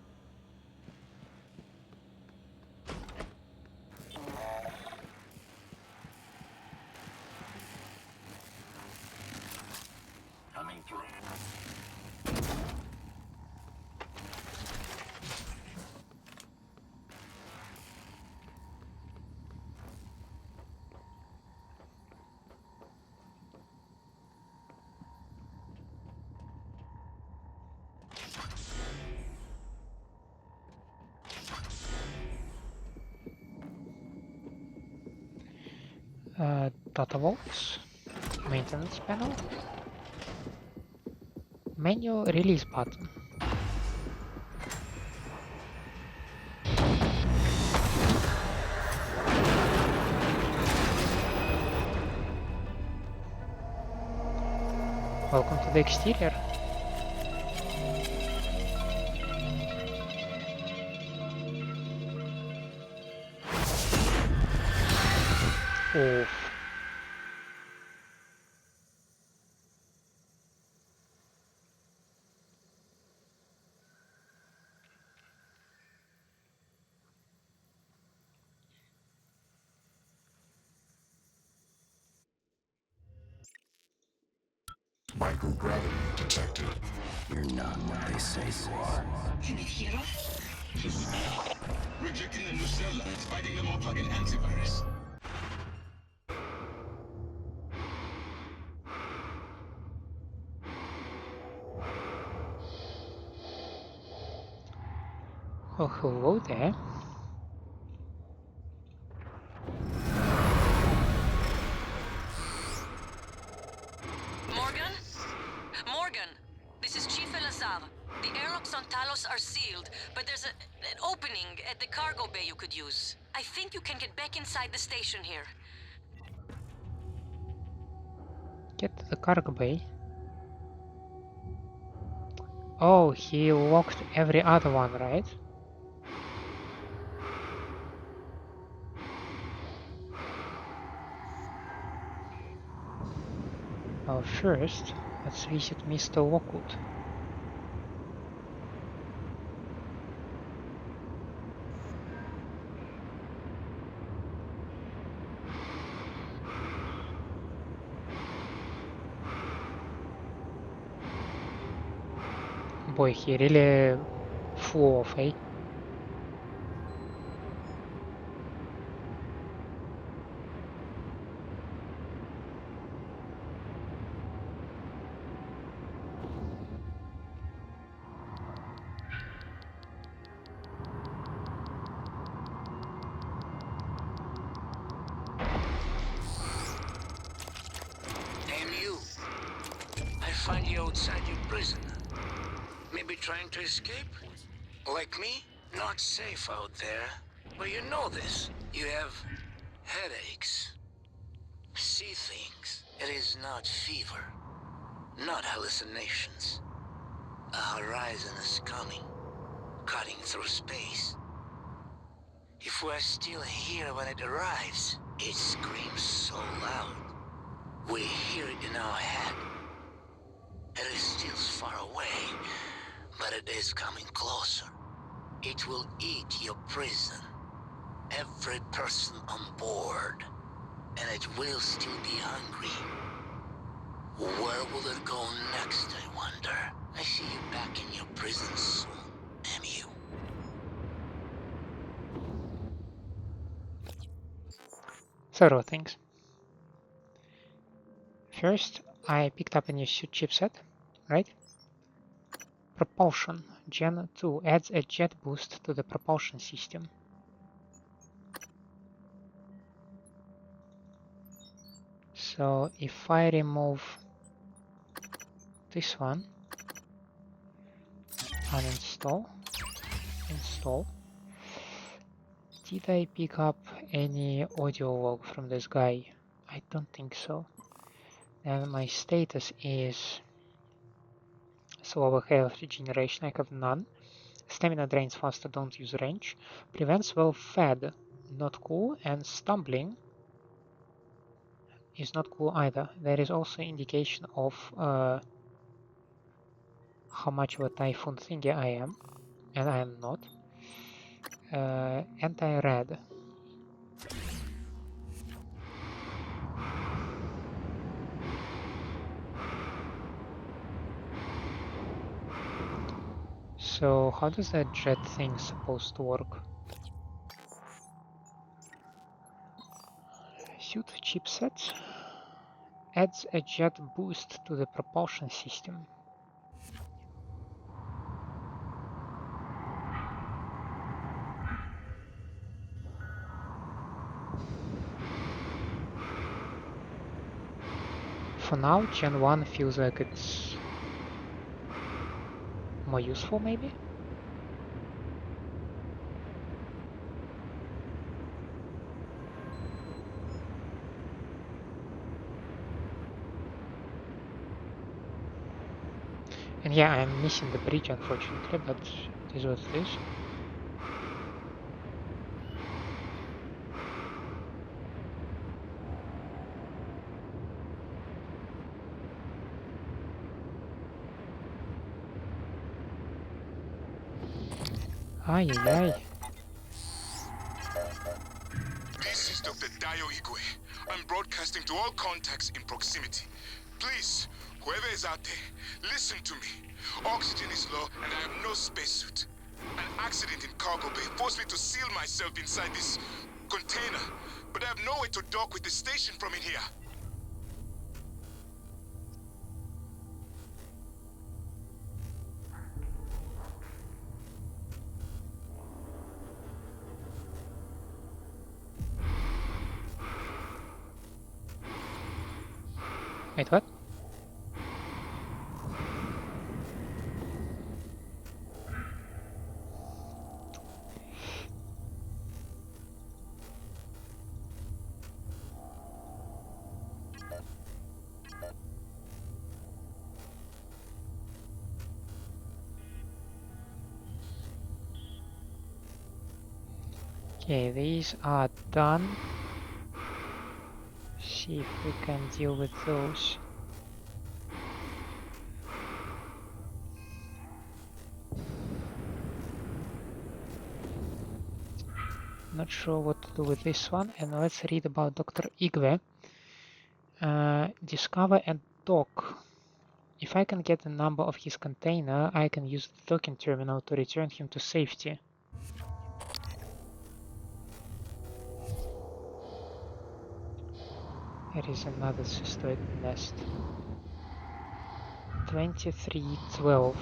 Coming through. Data vaults. Maintenance panel. Menu release button. Welcome to the exterior. Oof. Microgravity detected. You're not what they say you are. Can it hear us? Rejecting the new cell lines, fighting them all plug-in antivirus. Oh, hello there. Morgan? Elazar. The airlocks on Talos are sealed, but there's an opening at the cargo bay you could use. I think you can get back inside the station here. Get to the cargo bay. Oh, he locked every other one, right? Well, first, let's visit Mr. Lockwood. Boy, he really flew off, eh? And you. I find you outside your prison. Maybe trying to escape? Like me? Not safe out there. But you know this. You have headaches. See things. It is not fever. Not hallucinations. A horizon is coming. Cutting through space. If we're still here when it arrives, it screams so loud. We hear it in our head. It is still far away, but it is coming closer. It will eat your prison. Every person on board. And it will still be hungry. Where will it go next, I wonder? I see you back in your prison soon, MU. Several things. First, I picked up a new suit chipset, right? Propulsion. Gen 2 adds a jet boost to the propulsion system. So if I remove this one, uninstall, install. Did I pick up any audio log from this guy? I don't think so. And my status is slower health regeneration, I have none. Stamina drains faster, don't use range. Prevents well fed, not cool, and stumbling is not cool either. There is also indication of how much of a typhon thingy I am, and I am not. Anti-red. So how does that jet thing supposed to work? Suit chipset adds a jet boost to the propulsion system. For now, Gen 1 feels like it's more useful, maybe? And yeah, I'm missing the bridge, unfortunately, but it is what it is. Ay, ay, ay. This is Dr. Dato Igwe. I'm broadcasting to all contacts in proximity. Please, whoever is out there, listen to me. Oxygen is low and I have no spacesuit. An accident in cargo bay forced me to seal myself inside this container, but I have no way to dock with the station from in here. Wait, what? Okay, these are done. See if we can deal with those. Not sure what to do with this one, and let's read about Dr. Igwe. Discover and dock. If I can get the number of his container, I can use the docking terminal to return him to safety. There is another cystoid nest. 2312.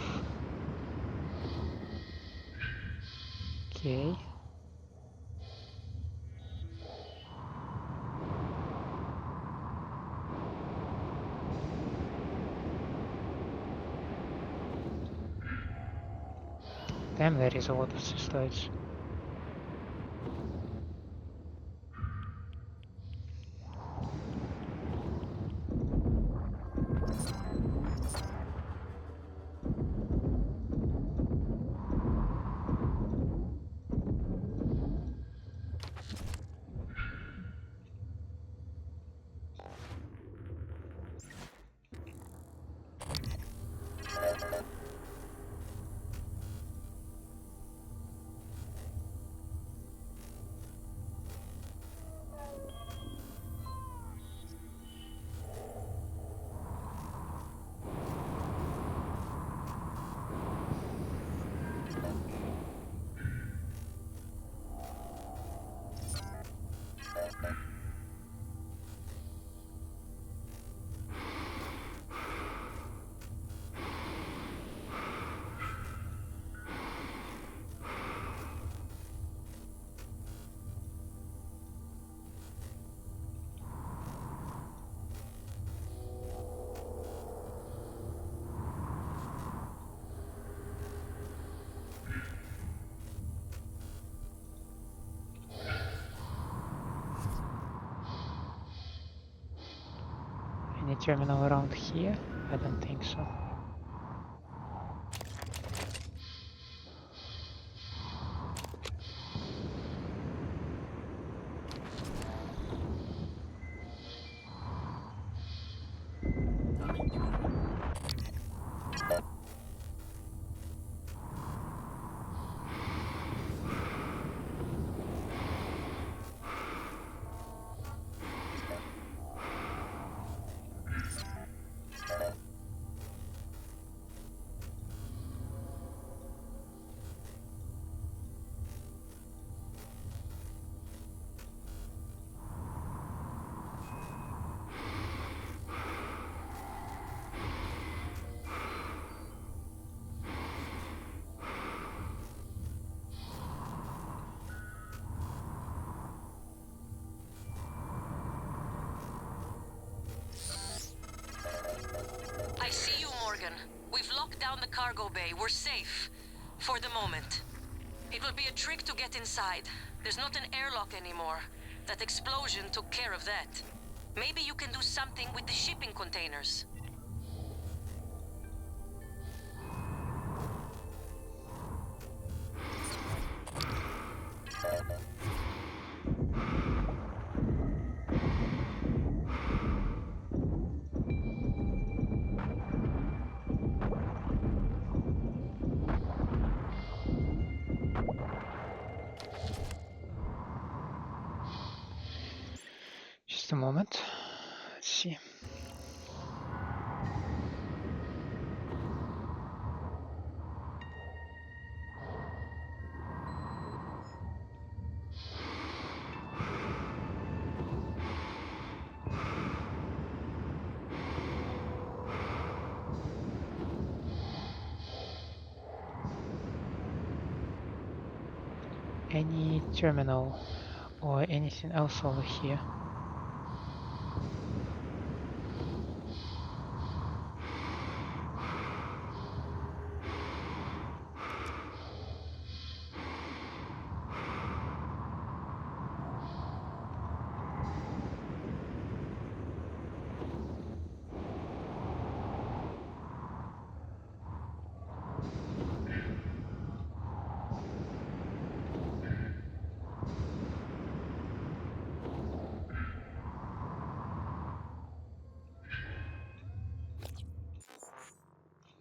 Okay. Damn, there is a lot of cystoids. Any terminal around here? I don't think so. I see you, Morgan. We've locked down the cargo bay. We're safe. For the moment. It will be a trick to get inside. There's not an airlock anymore. That explosion took care of that. Maybe you can do something with the shipping containers. Just a moment. Let's see. Any terminal or anything else over here?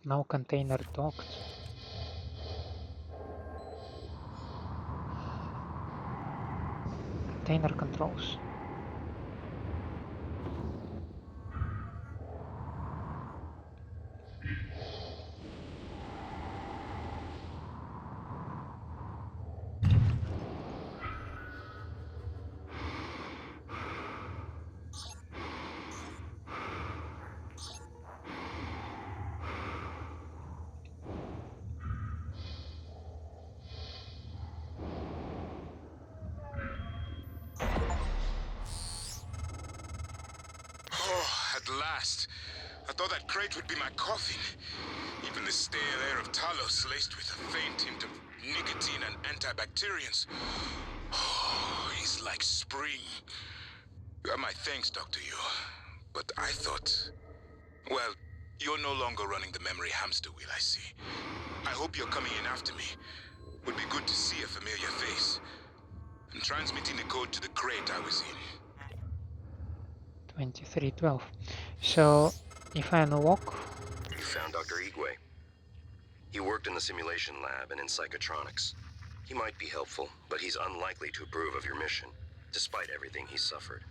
No container docked. Container controls. Oh, at last. I thought that crate would be my coffin. Even the stale air of Talos laced with a faint hint of nicotine and antibacterians. Oh, it's like spring. You have my thanks, Dr. Yu. But I thought... Well, you're no longer running the memory hamster wheel, I see. I hope you're coming in after me. Would be good to see a familiar face. I'm transmitting the code to the crate I was in. 2312. So, if I unlock... You found Dr. Igwe. He worked in the simulation lab and in psychotronics. He might be helpful, but he's unlikely to approve of your mission, despite everything he's suffered.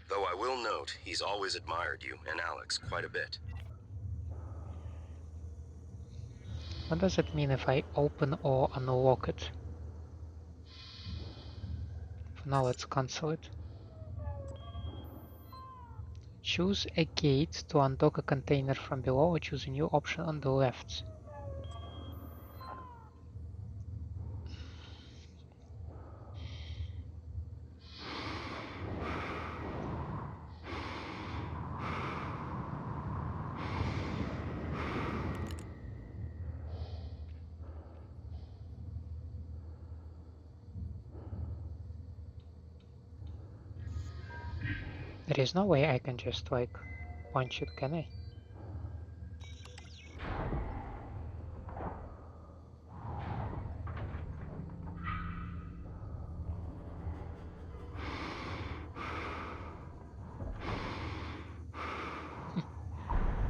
Though I will note, he's always admired you and Alex quite a bit. What does it mean if I open or unlock it? For now, let's cancel it. Choose a gate to undock a container from below, or choose a new option on the left. There is no way I can just like punch it, can I?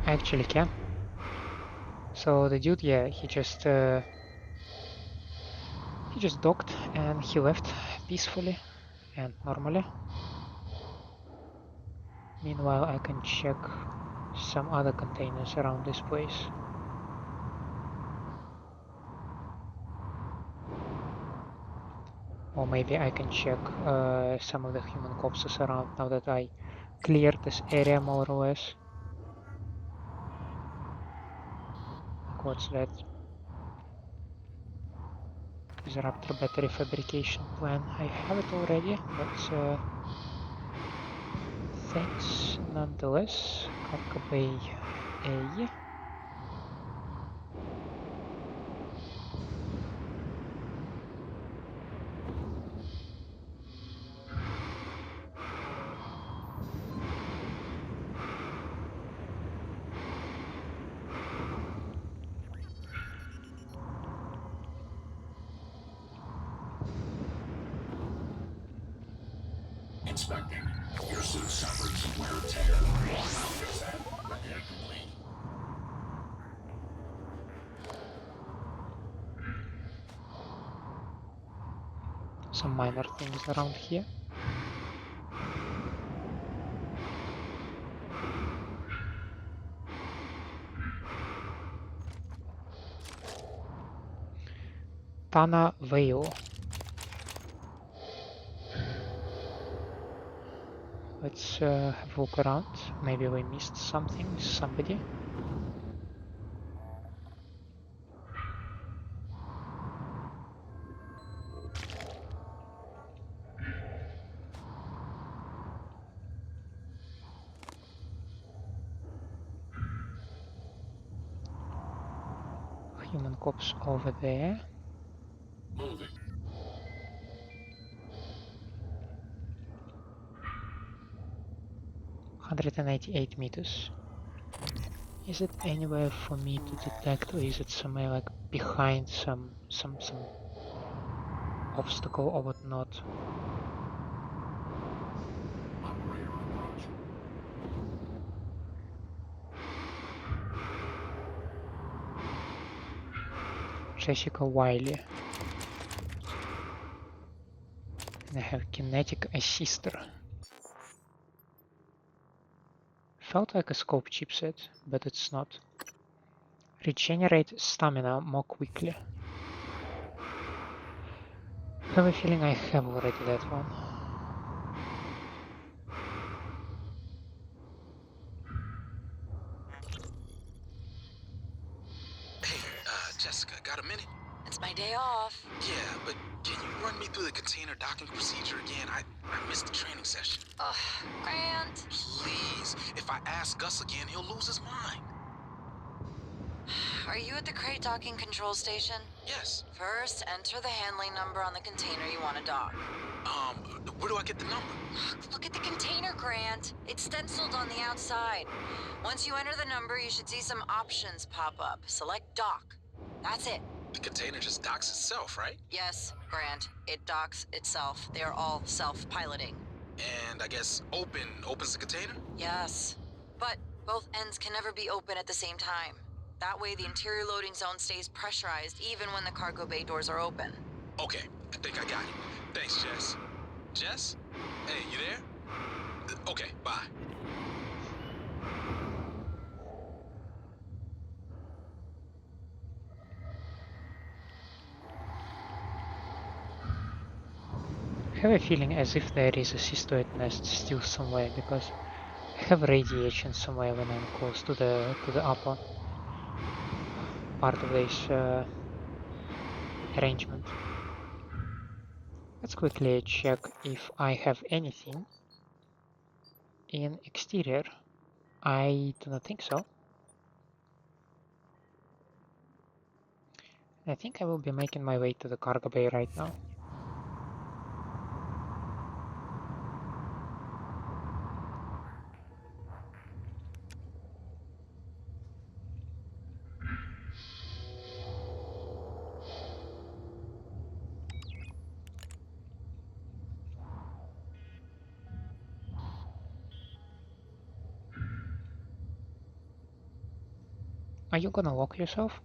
I actually can. So the dude, yeah, he just docked and he left peacefully and normally. Meanwhile, I can check some other containers around this place. Or maybe I can check some of the human corpses around now that I cleared this area more or less. Like what's that? Disruptor battery fabrication plan. I have it already, but thanks nonetheless. Cargo Bay A. Inspecting. Your suit suffered some wear and tear. I'll fix that. Repair complete. Some minor things around here. Tana Vale. Let's have a look around. Maybe we missed something, somebody. Human corpse over there. Moving. 188 meters. Is it anywhere for me to detect, or is it somewhere like behind some obstacle or whatnot? Operator approach. Jessica Wiley. And I have Kinetic Assister. Felt like a scope chipset, but it's not. Regenerate stamina more quickly. I have a feeling I have already that one. Hey, Jessica, got a minute? It's my day off. Yeah, but can you run me through the container docking procedure again? I missed the training session. Ugh, Grant. Please, if I ask Gus again, he'll lose his mind. Are you at the crate docking control station? Yes. First, enter the handling number on the container you want to dock. Where do I get the number? Look at the container, Grant. It's stenciled on the outside. Once you enter the number, you should see some options pop up. Select dock. That's it. The container just docks itself, right? Yes, Grant. It docks itself. They are all self-piloting. And I guess opens the container? Yes. But both ends can never be open at the same time. That way the interior loading zone stays pressurized even when the cargo bay doors are open. Okay, I think I got it. Thanks, Jess. Jess? Hey, you there? Okay, bye. I have a feeling as if there is a cystoid nest still somewhere, because I have radiation somewhere when I'm close to the upper part of this arrangement. Let's quickly check if I have anything in exterior. I do not think so. I think I will be making my way to the cargo bay right now. Are you gonna lock yourself?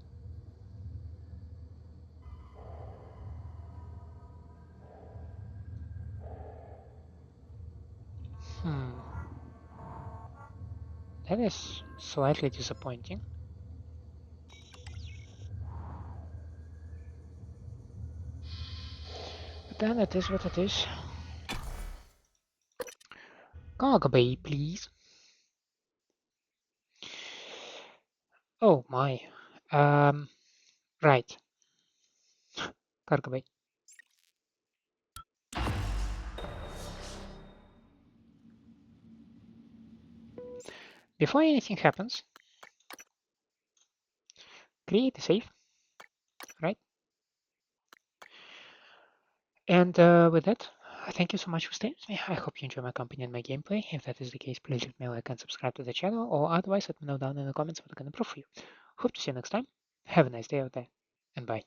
That is slightly disappointing. But then it is what it is. Cargo bay, please. Oh my. Right. Cargo bay. Before anything happens, create a save, right? And with that, thank you so much for staying with me. I hope you enjoy my company and my gameplay. If that is the case, please leave me a like and subscribe to the channel, or otherwise let me know down in the comments what I can improve for you. Hope to see you next time. Have a nice day out there, and bye.